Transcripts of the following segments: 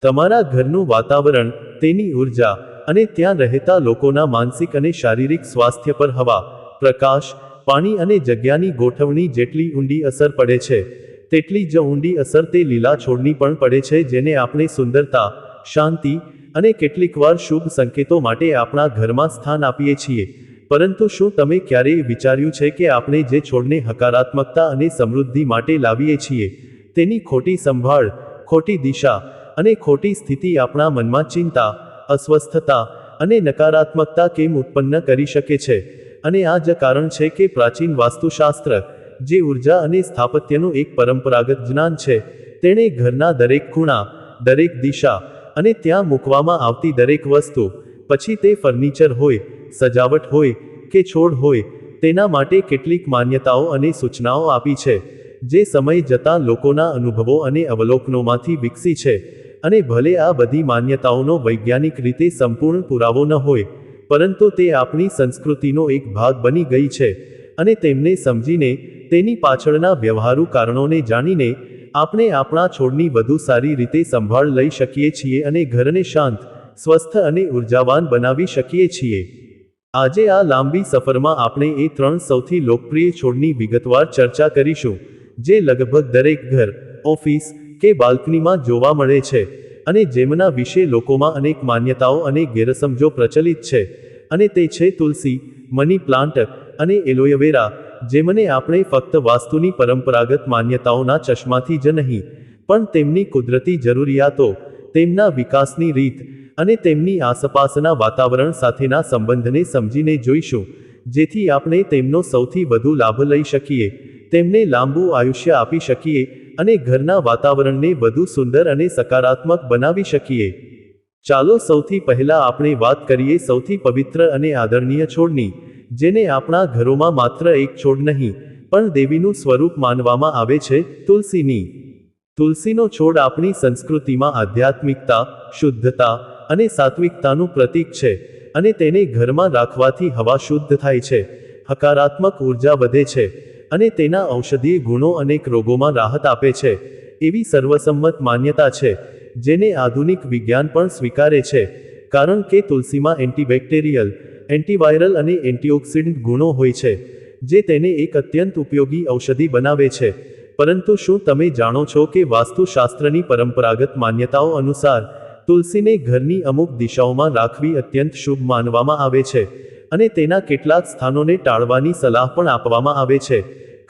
તમારા ઘરનું વાતાવરણ, તેની ઉર્જા અને ત્યાં રહેતા લોકોના માનસિક અને શારીરિક સ્વાસ્થ્ય પર હવા, પ્રકાશ, પાણી અને જગ્યાની ગોઠવણી જેટલી ઊંડી અસર પડે છે, તેટલી જ ઊંડી અસર તે લીલા છોડની પણ પડે છે જેને આપણે સુંદરતા, શાંતિ અને કેટલીકવાર શુભ સંકેતો માટે આપણા ઘરમાં સ્થાન આપીએ છીએ. પરંતુ શું તમે ક્યારેય વિચાર્યું છે કે આપણે જે છોડને હકારાત્મકતા અને સમૃદ્ધિ માટે લાવીએ છીએ, તેની ખોટી સંભાળ, ખોટી દિશા અને ખોટી સ્થિતિ આપણા મનમાં ચિંતા, અસ્વસ્થતા અને નકારાત્મકતા કેમ ઉત્પન્ન કરી શકે છે? અને આ જ કારણ છે કે પ્રાચીન વાસ્તુશાસ્ત્ર, જે ઉર્જા અને સ્થાપત્યનું એક પરંપરાગત જ્ઞાન છે, તેણે ઘરના દરેક ખૂણા, દરેક દિશા અને ત્યાં મૂકવામાં આવતી દરેક વસ્તુ, પછી તે ફર્નિચર હોય, સજાવટ હોય કે છોડ હોય, તેના માટે કેટલીક માન્યતાઓ અને સૂચનાઓ આપી છે, જે સમય જતાં લોકોના અનુભવો અને અવલોકનોમાંથી વિકસી છે. અને ભલે આ બધી માન્યતાઓનો વૈજ્ઞાનિક રીતે સંપૂર્ણ પુરાવો ન હોય, પરંતુ તે આપણી સંસ્કૃતિનો એક ભાગ બની ગઈ છે. અને તેમને સમજીને, તેની પાછળના વ્યવહારુ કારણોને જાણીને, આપણે આપણા છોડની વધુ સારી રીતે સંભાળ લઈ શકીએ છીએ અને ઘરને શાંત, સ્વસ્થ અને ઉર્જાવાન બનાવી શકીએ છીએ. આજે આ લાંબી સફરમાં આપણે એ 3 સૌથી લોકપ્રિય છોડની વિગતવાર ચર્ચા કરીશું, જે લગભગ દરેક ઘર, ઓફિસ કે બાલ્કનીમાં જોવા મળે છે, અને જેમના વિશે લોકોમાં અનેક માન્યતાઓ અને ગેરસમજો પ્રચલિત છે. અને તે છે તુલસી, મની પ્લાન્ટ અને એલોવેરા, જેમને આપણે ફક્ત વાસ્તુની પરંપરાગત માન્યતાઓના ચશ્માથી જ નહીં, પણ તેમની કુદરતી જરૂરિયાતો, તેમના વિકાસની રીત અને તેમની આસપાસના વાતાવરણ સાથેના સંબંધને સમજીને જોઈશું, જેથી આપણે તેમનો સૌથી વધુ લાભ લઈ શકીએ, તેમને લાંબુ આયુષ્ય આપી શકીએ અને ઘરના વાતાવરણને વધુ સુંદર અને સકારાત્મક બનાવી શકીએ. ચાલો સૌથી પહેલા આપણે વાત કરીએ સૌથી પવિત્ર અને આદરણીય છોડની, જેને આપણા ઘરોમાં માત્ર એક છોડ નહીં, પણ દેવીનું સ્વરૂપ માનવામાં આવે છે, તુલસીની. તુલસીનો છોડ આપણી સંસ્કૃતિમાં આધ્યાત્મિકતા, શુદ્ધતા અને સાત્વિકતાનું પ્રતીક છે, અને તેને ઘરમાં રાખવાથી હવા શુદ્ધ થાય છે, હકારાત્મક ઉર્જા વધે છે, અને તેના ઔષધીય ગુણો અનેક રોગોમાં રાહત આપે છે, એવી સર્વસંમત માન્યતા છે, જેને આધુનિક વિજ્ઞાન પણ સ્વીકારે છે, કારણ કે તુલસીમાં એન્ટીબેક્ટેરિયલ, એન્ટીવાયરલ અને એન્ટીઓક્સિડન્ટ ગુણો હોય છે, જે તેને એક અત્યંત ઉપયોગી ઔષધિ બનાવે છે. પરંતુ શું તમે જાણો છો કે વાસ્તુશાસ્ત્રની પરંપરાગત માન્યતાઓ અનુસાર, તુલસીને ઘરની અમુક દિશાઓમાં રાખવી અત્યંત શુભ માનવામાં આવે છે, અને તેના કેટલાક સ્થાનોને ટાળવાની સલાહ પણ આપવામાં આવે છે,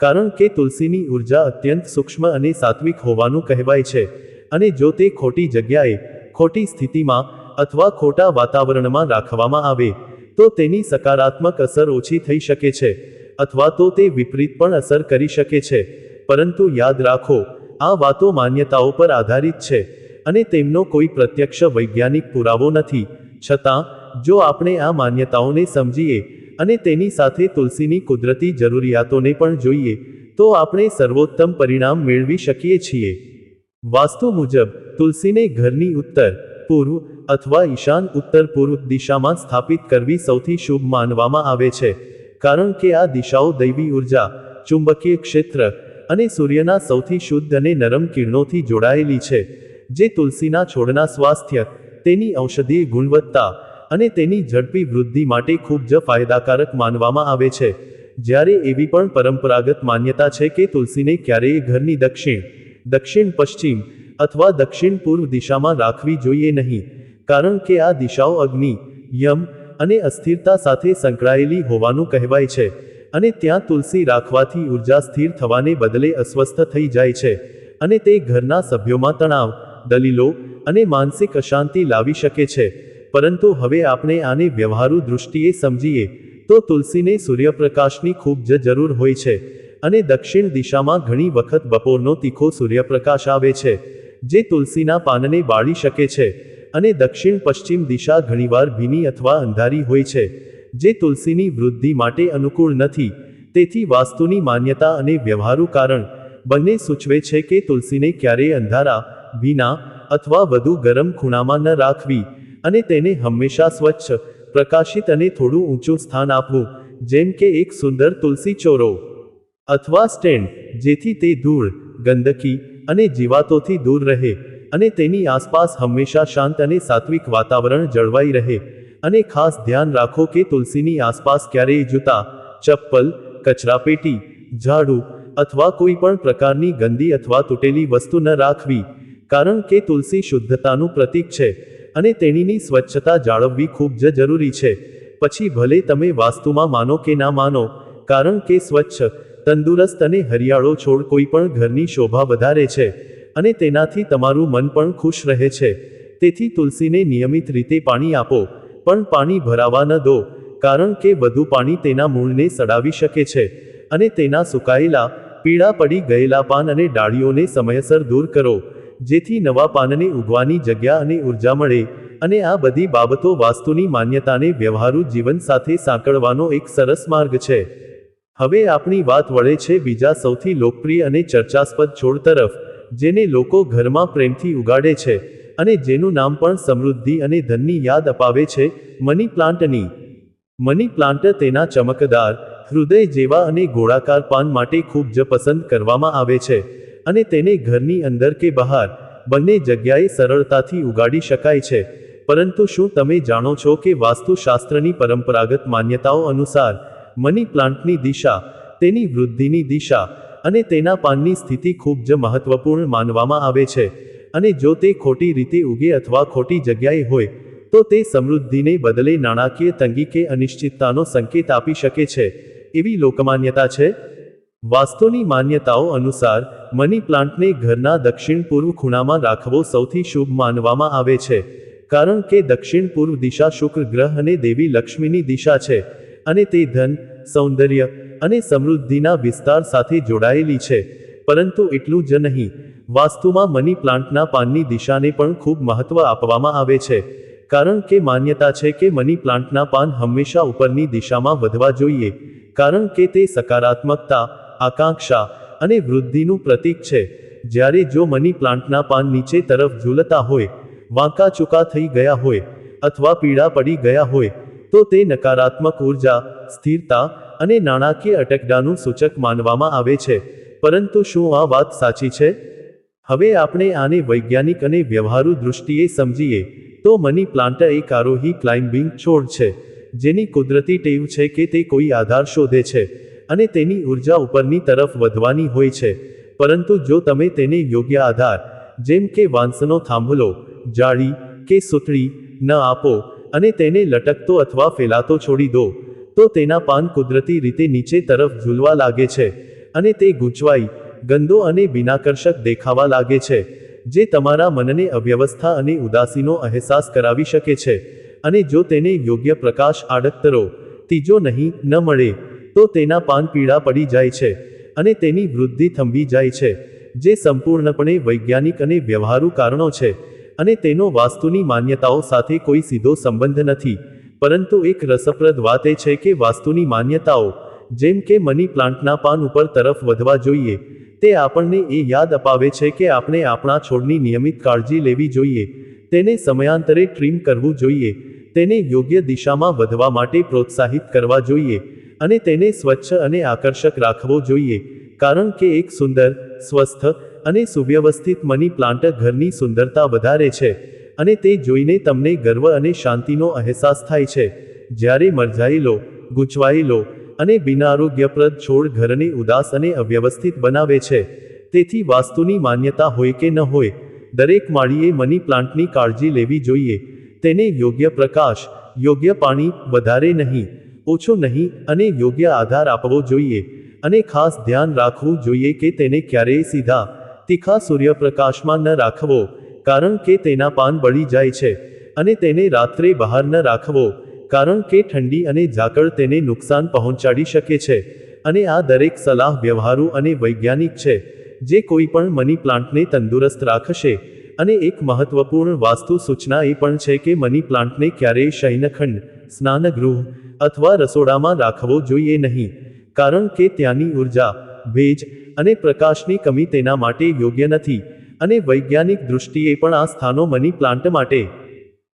કારણ કે તુલસીની ઉર્જા અત્યંત સૂક્ષ્મ અને સાત્વિક હોવાનું કહેવાય છે, અને જો તે ખોટી જગ્યાએ, ખોટી સ્થિતિમાં અથવા ખોટા વાતાવરણમાં રાખવામાં આવે, તો તેની સકારાત્મક અસર ઓછી થઈ શકે છે, અથવા તો તે વિપરીત પણ અસર કરી શકે છે. પરંતુ યાદ રાખો, આ વાતો માન્યતાઓ પર આધારિત છે, અને તેમનો કોઈ પ્રત્યક્ષ વૈજ્ઞાનિક પુરાવો નથી. છતાં, જો આપણે આ માન્યતાઓને સમજીએ, અને તેની સાથે તુલસીની કુદરતી જરૂરિયાતોને પણ જોઈએ, તો આપણે સર્વોત્તમ પરિણામ મેળવી શકીએ છીએ. વાસ્તુ મુજબ, તુલસીને ઘરની ઉત્તર, પૂર્વ અથવા ઈશાન ઉત્તર પૂર્વ દિશામાં સ્થાપિત કરવી સૌથી શુભ માનવામાં આવે છે, કારણ કે આ દિશાઓ દૈવી ઉર્જા, ચુંબકીય ક્ષેત્ર અને સૂર્યના સૌથી શુદ્ધ અને નરમ કિરણોથી જોડાયેલી છે, જે તુલસીના છોડના સ્વાસ્થ્ય, તેની ઔષધીય ગુણવત્તા અને તેની ઝડપી વૃદ્ધિ માટે ખૂબ જ ફાયદાકારક માનવામાં આવે છે. જ્યારે એવી પણ પરંપરાગત માન્યતા છે કે તુલસીને ક્યારેય ઘરની દક્ષિણ, દક્ષિણ પશ્ચિમ અથવા દક્ષિણ પૂર્વ દિશામાં રાખવી જોઈએ નહીં, કારણ કે આ દિશાઓ અગ્નિ, યમ અને અસ્થિરતા સાથે સંકળાયેલી હોવાનું કહેવાય છે, અને ત્યાં તુલસી રાખવાથી ઉર્જા સ્થિર થવાને બદલે અસ્વસ્થ થઈ જાય છે, અને તે ઘરના સભ્યોમાં તણાવ, દલીલો અને માનસિક અશાંતિ લાવી શકે છે. પરંતુ હવે આપણે આને વ્યવહારુ દૃષ્ટિએ સમજીએ, તો તુલસીને સૂર્યપ્રકાશની ખૂબ જ જરૂર હોય છે, અને દક્ષિણ દિશામાં ઘણી વખત બપોરનો તીખો સૂર્યપ્રકાશ આવે છે, જે તુલસીના પાનને બાળી શકે છે, અને દક્ષિણ પશ્ચિમ દિશા ઘણીવાર ભીની અથવા અંધારી હોય છે, જે તુલસીની વૃદ્ધિ માટે અનુકૂળ નથી. તેથી વાસ્તુની માન્યતા અને વ્યવહારુ કારણ બંને સૂચવે છે કે તુલસીને ક્યારેય અંધારા, ભીના અથવા વધુ ગરમ ખૂણામાં ન રાખવી, અને તેને હંમેશા સ્વચ્છ, પ્રકાશિત અને થોડું ઊંચું સ્થાન આપવું, જેમ કે એક સુંદર તુલસી ચોરો અથવા સ્ટેન્ડ, જેથી તે ધૂળ, ગંદકી અને જીવાતોથી દૂર રહે. અને તેની આસપાસ હંમેશા શાંત અને સાત્વિક વાતાવરણ જળવાઈ રહે. અને ખાસ ધ્યાન રાખો કે તુલસીની આસપાસ ક્યારેય જૂતા, ચપ્પલ, કચરાપેટી, ઝાડુ અથવા કોઈ પણ પ્રકારની ગંદી અથવા તૂટેલી વસ્તુ ન રાખવી, કારણ કે તુલસી શુદ્ધતાનું પ્રતીક છે અને તેણીની સ્વચ્છતા જાળવવી ખૂબ જ જરૂરી છે. પછી ભલે તમે વાસ્તુમાં માનો કે ના માનો, કારણ કે સ્વચ્છ, તંદુરસ્ત અને હરિયાળો છોડ કોઈ પણ ઘરની શોભા વધારે છે અને તેનાથી તમારું મન પણ ખુશ રહે છે. તેથી તુલસીને નિયમિત રીતે પાણી આપો, પણ પાણી ભરાવા ન દો, કારણ કે વધુ પાણી તેના મૂળને સડાવી શકે છે અને તેના સુકાયેલા, પીળા પડી ગયેલા પાન અને ડાળીઓને સમયસર દૂર કરો, જેથી નવા પાનને ઉગવાની જગ્યા અને ઉર્જા મળે. અને આ બધી બાબતો વાસ્તુની માન્યતાને વ્યવહારુ જીવન સાથે સાંકળવાનો એક સરસ માર્ગ છે. હવે આપણી વાત વળે છે બીજા સૌથી લોકપ્રિય અને ચર્ચાસ્પદ છોડ તરફ, જેને લોકો ઘરમાં પ્રેમથી ઉગાડે છે અને જેનું નામ પણ સમૃદ્ધિ અને ધનની યાદ અપાવે છે, મની પ્લાન્ટની. મની પ્લાન્ટ તેના ચમકદાર, હૃદય જેવા અને ગોળાકાર પાન માટે ખૂબ જ પસંદ કરવામાં આવે છે અને તેને ઘરની અંદર કે બહાર, બંને જગ્યાએ સરળતાથી ઉગાડી શકાય છે. પરંતુ શું તમે જાણો છો કે વાસ્તુશાસ્ત્રની પરંપરાગત માન્યતાઓ અનુસાર, મની પ્લાન્ટની દિશા, તેની વૃદ્ધિની દિશા અને તેના પાનની સ્થિતિ ખૂબ જ મહત્વપૂર્ણ માનવામાં આવે છે, અને જો તે ખોટી રીતે ઉગે અથવા ખોટી જગ્યાએ હોય, તો તે સમૃદ્ધિને બદલે નાણાકીય તંગી કે અનિશ્ચિતતાનો સંકેત આપી શકે છે, એવી લોકમાન્યતા છે. વાસ્તુની માન્યતાઓ અનુસાર, મની પ્લાન્ટને ઘરના દક્ષિણ પૂર્વ ખૂણામાં રાખવો સૌથી શુભ માનવામાં આવે છે, કારણ કે દક્ષિણ પૂર્વ દિશા શુક્ર ગ્રહ અને દેવી લક્ષ્મીની દિશા છે અને તે ધન, સૌંદર્ય અને સમૃદ્ધિના વિસ્તાર સાથે જોડાયેલી છે. પરંતુ એટલું જ નહીં, વાસ્તુમાં મની પ્લાન્ટના પાનની દિશાને પણ ખૂબ મહત્વ આપવામાં આવે છે, કારણ કે માન્યતા છે કે મની પ્લાન્ટના પાન હંમેશા ઉપરની દિશામાં વધવા જોઈએ, કારણ કે તે સકારાત્મકતા, આકાંક્ષા અને વૃદ્ધિનું પ્રતીક છે. જ્યારે જો મની પ્લાન્ટના પાન નીચે તરફ ઝૂલતા હોય, વાંકા ચૂકા થઈ ગયા હોય અથવા પીળા પડી ગયા હોય, તો તે નકારાત્મક ઉર્જા, સ્થિરતા અને નાણાકીય અટકળાનું સૂચક માનવામાં આવે છે. પરંતુ શું આ વાત સાચી છે? હવે આપણે આને વૈજ્ઞાનિક અને વ્યવહારુ દૃષ્ટિએ સમજીએ, તો મની પ્લાન્ટ એક આરોહી ક્લાઇમ્બિંગ છોડ છે, જેની કુદરતી ટેવ છે કે તે કોઈ આધાર શોધે છે અને તેની ઉર્જા ઉપરની તરફ વધવાની હોય છે. પરંતુ જો તમે તેને યોગ્ય આધાર, જેમ કે વાંસનો થાંભલો, જાળી કે સૂતળી, ન આપો અને તેને લટકતો અથવા ફેલાતો છોડી દો, તો તેના પાન કુદરતી રીતે નીચે તરફ ઝૂલવા લાગે છે અને તે ગૂંચવાઈ, ગંદો અને બિનાકર્ષક દેખાવા લાગે છે, જે તમારા મનને અવ્યવસ્થા અને ઉદાસીનો અહેસાસ કરાવી શકે છે. અને જો તેને યોગ્ય પ્રકાશ, આડકતરો, ત્રીજો નહીં, ન મળે, તો તેના પાન પીળા પડી જાય છે અને તેની વૃદ્ધિ થંભી જાય છે, જે સંપૂર્ણપણે વૈજ્ઞાનિક અને વ્યવહારુ કારણો છે અને તેનો વાસ્તુની માન્યતાઓ સાથે કોઈ સીધો સંબંધ નથી. પરંતુ એક રસપ્રદ વાત એ છે કે વાસ્તુની માન્યતાઓ, જેમ કે મની પ્લાન્ટના પાન ઉપર તરફ વધવા જોઈએ, તે આપણને એ યાદ અપાવે છે કે આપણે આપણા છોડની નિયમિત કાળજી લેવી જોઈએ, તેને સમયાંતરે ટ્રીમ કરવું જોઈએ, તેને યોગ્ય દિશામાં વધવા માટે પ્રોત્સાહિત કરવા જોઈએ અને તેને સ્વચ્છ અને આકર્ષક રાખવો જોઈએ, કારણ કે એક સુંદર, સ્વસ્થ અને સુવ્યવસ્થિત મની પ્લાન્ટ ઘરની સુંદરતા વધારે છે અને તે જોઈને તમને ગર્વ અને શાંતિનો અહેસાસ થાય છે. જ્યારે મરઝાયેલો, ગૂંચવાયેલો અને બિનઆરોગ્યપ્રદ છોડ ઘરને ઉદાસ અને અવ્યવસ્થિત બનાવે છે. તેથી વાસ્તુની માન્યતા હોય કે ન હોય, દરેક માળીએ મની પ્લાન્ટની કાળજી લેવી જોઈએ, તેને યોગ્ય પ્રકાશ, યોગ્ય પાણી, વધારે નહીં, ઓછું નહીં, અને યોગ્ય આધાર આપવો જોઈએ. અને ખાસ ધ્યાન રાખવું જોઈએ કે તેને ક્યારેય સીધા, તીખા સૂર્યપ્રકાશમાં ન રાખવો, કારણ કે તેના પાન બળી જાય છે, અને તેને રાત્રે બહાર ન રાખવો, કારણ કે ઠંડી અને ઝાકળ તેને નુકસાન પહોંચાડી શકે છે. અને આ દરેક સલાહ વ્યવહારુ અને વૈજ્ઞાનિક છે, જે કોઈ પણ મની પ્લાન્ટને તંદુરસ્ત રાખશે. અને એક મહત્વપૂર્ણ વાસ્તુ સૂચના એ પણ છે કે મની પ્લાન્ટને ક્યારેય શયનખંડ, સ્નાનગૃહ અથવા રસોડામાં રાખવો જોઈએ નહીં, કારણ કે ત્યાંની ઉર્જા, ભેજ અને પ્રકાશની કમી તેના માટે યોગ્ય નથી. અને વૈજ્ઞાનિક દૃષ્ટિએ પણ આ સ્થાનો મની પ્લાન્ટ માટે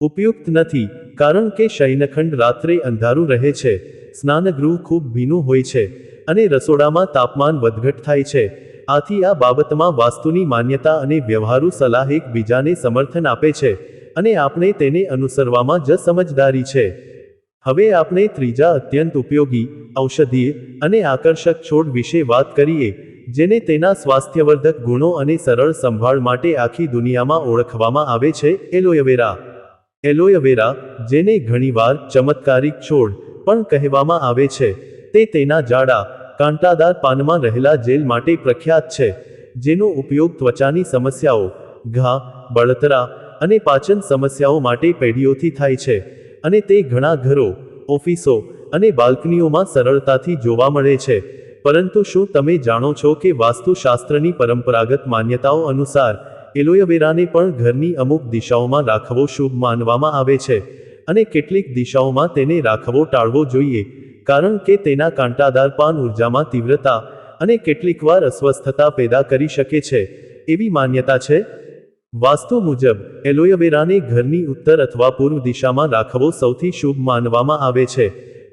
ઉપયુક્ત નથી, કારણ કે શયનખંડ રાત્રે અંધારું રહે છે, સ્નાનગૃહ ખૂબ ભીનું હોય છે અને રસોડામાં તાપમાન વધઘટ થાય છે. આથી આ બાબતમાં વાસ્તુની માન્યતા અને વ્યવહારુ સલાહ એકબીજાને સમર્થન આપે છે અને આપણે તેને અનુસરવામાં જ સમજદારી છે. હવે આપણે ત્રીજા અત્યંત ઉપયોગી, ઔષધીય અને આકર્ષક છોડ વિશે વાત કરીએ, જેને તેના સ્વાસ્થ્યવર્ધક ગુણો અને સરળ સંભાળ માટે આખી દુનિયામાં ઓળખવામાં આવે છે, એલોવેરા. એલોવેરા, જેને ઘણીવાર ચમત્કારિક છોડ પણ કહેવામાં આવે છે, તે તેના જાડા, કાંટાદાર પાનમાં રહેલા જેલ માટે પ્રખ્યાત છે, જેનો ઉપયોગ ત્વચાની સમસ્યાઓ, ઘા, બળતરા અને પાચન સમસ્યાઓ માટે પેઢીઓથી થાય છે, અને તે ઘણા ઘરો, ઓફિસો અને બાલ્કનીઓમાં સરળતાથી જોવા મળે છે. પરંતુ શું તમે જાણો છો કે વાસ્તુશાસ્ત્રની પરંપરાગત માન્યતાઓ અનુસાર એલોવેરાને પણ ઘરની અમુક દિશાઓમાં રાખવો શુભ માનવામાં આવે છે, અને કેટલીક દિશાઓમાં તેને રાખવો ટાળવો જોઈએ, કારણ કે તેના કાંટાદાર પાન ઉર્જામાં તીવ્રતા અને કેટલીકવાર અસ્વસ્થતા પેદા કરી શકે છે, એવી માન્યતા છે. વાસ્તુ મુજબ એલોવેરાને ઘરની ઉત્તર અથવા પૂર્વ દિશામાં રાખવો સૌથી શુભ માનવામાં આવે છે,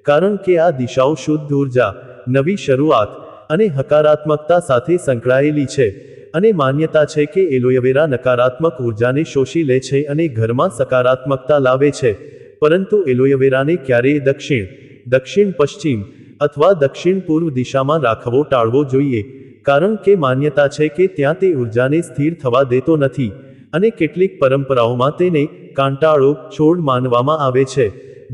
કારણ કે આ દિશાઓ શુદ્ધ ઉર્જા, નવી શરૂઆત અને હકારાત્મકતા સાથે સંકળાયેલી છે, અને માન્યતા છે કે એલોવેરા નકારાત્મક ઉર્જાને શોષી લે છે અને ઘરમાં સકારાત્મકતા લાવે છે. પરંતુ એલોવેરાને ક્યારેય દક્ષિણ પશ્ચિમ અથવા દક્ષિણ પૂર્વ દિશામાં રાખવો ટાળવો જોઈએ, કારણ કે માન્યતા છે કે ત્યાં તે ઉર્જાને સ્થિર થવા દેતો નથી, અને કેટલીક પરંપરાઓમાં તેને કાંટાળો છોડ માનવામાં આવે છે,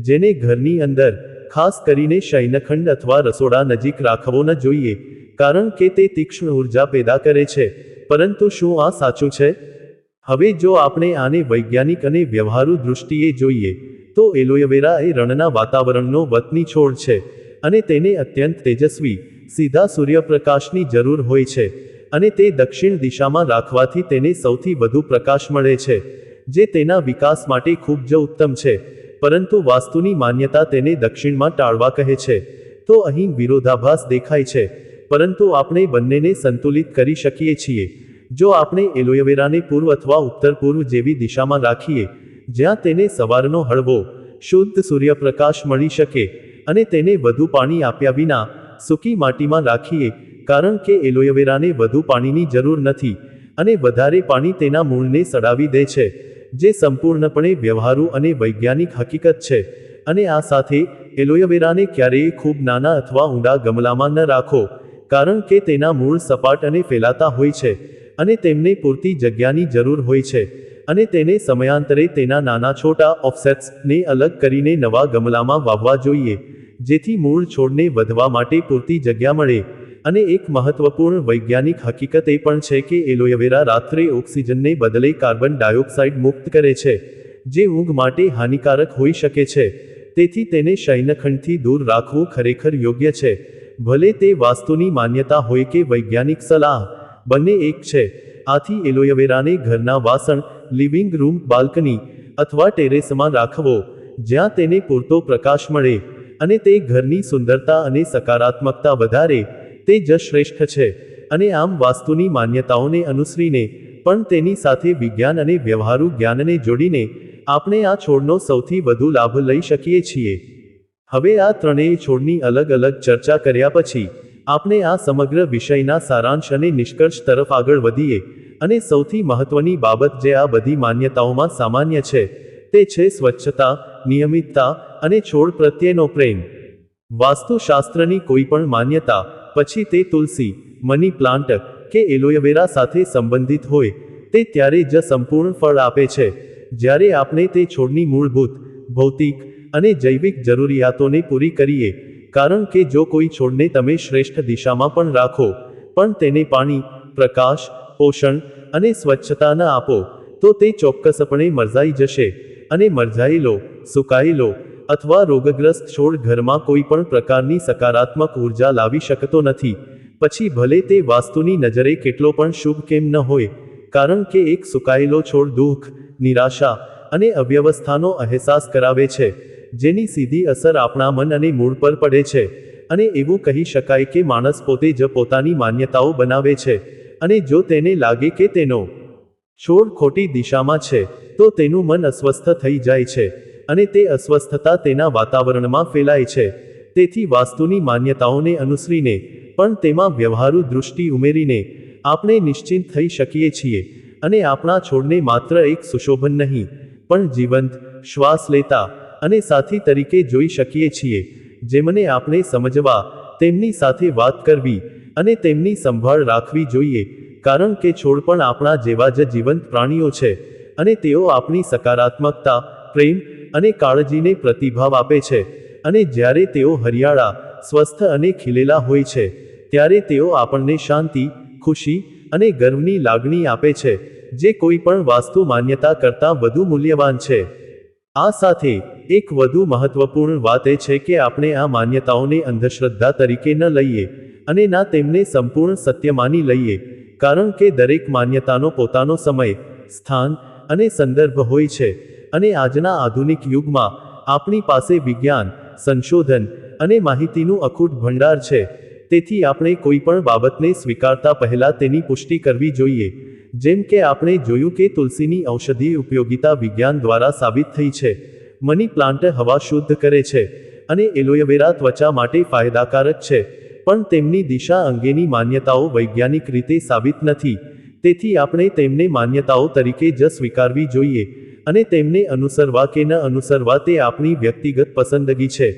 જેને ઘરની અંદર, ખાસ કરીને શયનખંડ અથવા રસોડા નજીક રાખવો ન જોઈએ, કારણ કે તે તીક્ષ્ણ ઉર્જા પેદા કરે છે. પરંતુ શું આ સાચું છે? હવે જો આપણે આને વૈજ્ઞાનિક અને વ્યવહારુ દૃષ્ટિએ જોઈએ, તો એલોવેરા એ રણના વાતાવરણનો વતની છોડ છે, અને તેને અત્યંત તેજસ્વી, સીધા સૂર્યપ્રકાશની જરૂર હોય છે, અને તે દક્ષિણ દિશામાં રાખવાથી તેને સૌથી વધુ પ્રકાશ મળે છે, જે તેના વિકાસ માટે ખૂબ જ ઉત્તમ છે. પરંતુ વાસ્તુની માન્યતા તેને દક્ષિણમાં ટાળવા કહે છે. તો અહીં વિરોધાભાસ દેખાય છે, પરંતુ આપણે બંનેને સંતુલિત કરી શકીએ છીએ. જો આપણે એલોવેરાને પૂર્વ અથવા ઉત્તર પૂર્વ જેવી દિશામાં રાખીએ, જ્યાં તેને સવારનો હળવો, શુદ્ધ સૂર્યપ્રકાશ મળી શકે, અને તેને વધુ પાણી આપ્યા વિના સૂકી માટીમાં રાખીએ, કારણ કે એલોવેરાને વધુ પાણીની જરૂર નથી, અને વધારે પાણી તેના મૂળને સડાવી દે છે, જે સંપૂર્ણપણે વ્યવહારુ અને વૈજ્ઞાનિક હકીકત છે. અને આ સાથે, એલોવેરાને ક્યારેય ખૂબ નાના અથવા ઊંડા ગમલામાં ન રાખો, કારણ કે તેના મૂળ સપાટ અને ફેલાતા હોય છે, અને તેમને પૂરતી જગ્યાની જરૂર હોય છે, અને તેને સમયાંતરે તેના નાના છોટા ઓફસેટ્સને અલગ કરીને નવા ગમલામાં વાવવા જોઈએ, જેથી મૂળ છોડને વધવા માટે પૂરતી જગ્યા મળે. અને એક મહત્વપૂર્ણ વૈજ્ઞાનિક હકીકત એ પણ છે કે એલોવેરા રાત્રે ઓક્સિજનને બદલે કાર્બન ડાયોક્સાઇડ મુક્ત કરે છે, જે ઊંઘ માટે હાનિકારક હોઈ શકે છે. તેથી તેને શયનખંડથી દૂર રાખવું ખરેખર યોગ્ય છે, ભલે તે વાસ્તુની માન્યતા હોય કે વૈજ્ઞાનિક સલાહ, બંને એક છે. આથી એલોવેરાને ઘરના વાસણ, લિવિંગ રૂમ, બાલ્કની અથવા ટેરેસમાં રાખવો, જ્યાં તેને પૂરતો પ્રકાશ મળે, અને તે ઘરની સુંદરતા અને સકારાત્મકતા વધારે, તે જ શ્રેષ્ઠ છે. અને આમ વાસ્તુની માન્યતાઓને અનુસરીને, પણ તેની સાથે વિજ્ઞાન અને વ્યવહારુ જ્ઞાનને જોડીને, આપણે આ છોડનો સૌથી વધુ લાભ લઈ શકીએ છીએ. હવે આ ત્રણેય છોડની અલગ અલગ ચર્ચા કર્યા પછી, આપણે આ સમગ્ર વિષયના સારાંશ અને નિષ્કર્ષ તરફ આગળ વધીએ, અને સૌથી મહત્વની બાબત જે આ બધી માન્યતાઓમાં સામાન્ય છે, તે છે સ્વચ્છતા, નિયમિતતા અને છોડ પ્રત્યેનો પ્રેમ. વાસ્તુશાસ્ત્રની કોઈ પણ માન્યતા, પછી તે તુલસી, મની પ્લાન્ટ કે એલોવેરા સાથે સંબંધિત હોય, તે ત્યારે જ સંપૂર્ણ ફળ આપે છે, જ્યારે આપણે તે છોડની મૂળભૂત, ભૌતિક અને જૈવિક જરૂરિયાતોને પૂરી કરીએ. કારણ કે જો કોઈ છોડને તમે શ્રેષ્ઠ દિશામાં પણ રાખો, પણ તેને પાણી, પ્રકાશ, પોષણ અને સ્વચ્છતા ન આપો, તો તે ચોક્કસપણે મરઝાઈ જશે, અને મરઝાયેલો, સુકાયેલો અથવા રોગગ્રસ્ત છોડ ઘરમાં કોઈ પણ પ્રકારની સકારાત્મક ઉર્જા લાવી શકતો નથી, પછી ભલે તે વાસ્તુની નજરે કેટલો પણ શુભ કેમ ન હોય. કારણ કે એક સુકાયેલો છોડ દુઃખ, નિરાશા અને અવ્યવસ્થાનો અહેસાસ કરાવે છે, જેની સીધી અસર આપણા મન અને મૂડ પર પડે છે. અને એવું કહી શકાય કે માણસ પોતે જ પોતાની માન્યતાઓ બનાવે છે, અને જો તેને લાગે કે તેનો છોડ ખોટી દિશામાં છે, તો તેનું મન અસ્વસ્થ થઈ જાય છે, અને તે અસ્વસ્થતા તેના વાતાવરણમાં ફેલાય છે. તેથી વાસ્તુની માન્યતાઓને અનુસરીને, પણ તેમાં વ્યવહારુ દૃષ્ટિ ઉમેરીને, આપણે નિશ્ચિંત થઈ શકીએ છીએ અને આપણા છોડને માત્ર એક સુશોભન નહીં પણ જીવંત, શ્વાસ લેતા અને સાથી તરીકે જોઈ શકીએ છીએ, જેમને આપણે સમજવા, તેમની સાથે વાત કરવી અને તેમની સંભાળ રાખવી જોઈએ, કારણ કે છોડ પણ આપણા જેવા જ જીવંત પ્રાણીઓ છે અને તેઓ આપણી સકારાત્મકતા, પ્રેમ અને કાળજીને પ્રતિભાવ આપે છે. અને જ્યારે તેઓ હરિયાળા, સ્વસ્થ અને ખીલેલા હોય છે, ત્યારે તેઓ આપણને શાંતિ, ખુશી અને ગર્વની લાગણી આપે છે, જે કોઈ પણ વાસ્તુ માન્યતા કરતાં વધુ મૂલ્યવાન છે. આ સાથે એક વધુ મહત્વપૂર્ણ વાત એ છે કે આપણે આ માન્યતાઓને અંધશ્રદ્ધા તરીકે ન લઈએ અને ના તેમને સંપૂર્ણ સત્ય માની લઈએ, કારણ કે દરેક માન્યતાનો પોતાનો સમય, સ્થાન અને સંદર્ભ હોય છે. અને આજના આધુનિક યુગમાં આપણી પાસે વિજ્ઞાન, સંશોધન અને માહિતીનું અખૂટ ભંડાર છે, તેથી આપણે કોઈ પણ બાબતને સ્વીકારતા પહેલા તેની પુષ્ટિ કરવી જોઈએ. જેમ કે આપણે જોયું કે તુલસીની ઔષધીય ઉપયોગિતા વિજ્ઞાન દ્વારા સાબિત થઈ છે, મની પ્લાન્ટ હવા શુદ્ધ કરે છે અને એલોવેરા ત્વચા માટે ફાયદાકારક છે, પણ તેમની દિશા અંગેની માન્યતાઓ વૈજ્ઞાનિક રીતે સાબિત નથી. તેથી આપણે તેમને માન્યતાઓ તરીકે જ સ્વીકારવી જોઈએ અને તેમને અનુસરવા કે ન અનુસરવા તે આપણી વ્યક્તિગત પસંદગી છે.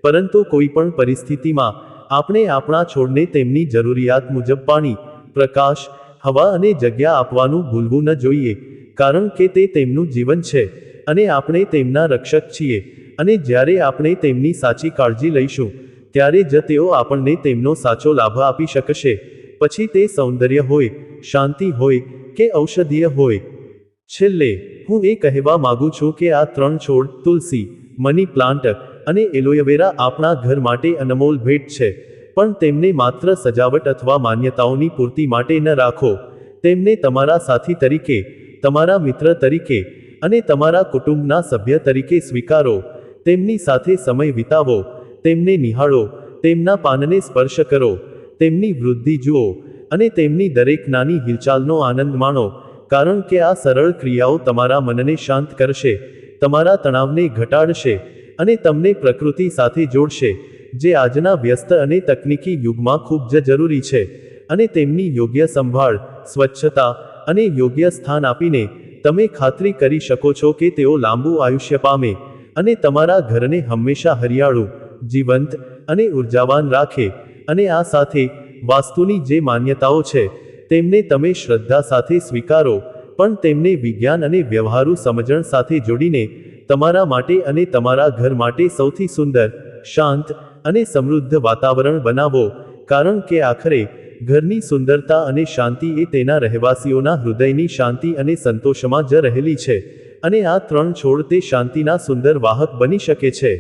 પરંતુ કોઈ પણ પરિસ્થિતિમાં આપણે આપણા છોડને તેમની જરૂરિયાત મુજબ પાણી, પ્રકાશ, હવા અને જગ્યા આપવાનું ભૂલવું ન જોઈએ, કારણ કે તે તેમનું જીવન છે અને આપણે તેમના રક્ષક છીએ. અને જ્યારે આપણે તેમની સાચી કાળજી લઈશું, ત્યારે જ તેઓ આપણને તેમનો સાચો લાભ આપી શકશે, પછી તે સૌંદર્ય હોય, શાંતિ હોય કે ઔષધીય હોય. છેલ્લે હું એ કહેવા માંગુ છું કે આ 3 છોડ, તુલસી, મની પ્લાન્ટ અને એલોવેરા આપણા ઘર માટે અનમોલ ભેટ છે, પણ તેમને માત્ર સજાવટ અથવા માન્યતાઓની પૂર્તિ માટે ન રાખો. તેમને તમારા સાથી તરીકે, તમારા મિત્ર તરીકે અને તમારા કુટુંબના સભ્ય તરીકે સ્વીકારો. તેમની સાથે સમય વિતાવો, તેમને નિહાળો, તેમના પાનને સ્પર્શ કરો, તેમની વૃદ્ધિ જુઓ અને તેમની દરેક નાની હિલચાલનો આનંદ માણો, કારણ કે આ સરળ ક્રિયાઓ તમારા મનને શાંત કરશે, તમારા તણાવને ઘટાડશે અને તમને પ્રકૃતિ સાથે જોડશે, જે આજના વ્યસ્ત અને તકનીકી યુગમાં ખૂબ જ જરૂરી છે. અને તેમની યોગ્ય સંભાળ, સ્વચ્છતા અને યોગ્ય સ્થાન આપીને તમે ખાતરી કરી શકો છો કે તેઓ લાંબુ આયુષ્ય પામે અને તમારા ઘરને હંમેશા હરિયાળું, જીવંત અને ઉર્જાવાન રાખે. અને આ સાથે વાસ્તુની જે માન્યતાઓ છે તેમને તમે શ્રદ્ધા સાથે સ્વીકારો, પણ તેમને વિજ્ઞાન અને વ્યવહારુ સમજણ સાથે જોડીને તમારા માટે અને તમારા ઘર માટે સૌથી સુંદર, શાંત અને સમૃદ્ધ વાતાવરણ બનાવો, કારણ કે આખરે ઘરની સુંદરતા અને શાંતિ એ તેના રહેવાસીઓના હૃદયની શાંતિ અને સંતોષમાં જ રહેલી છે. અને આ 3 છોડ તે શાંતિના સુંદર વાહક બની શકે છે.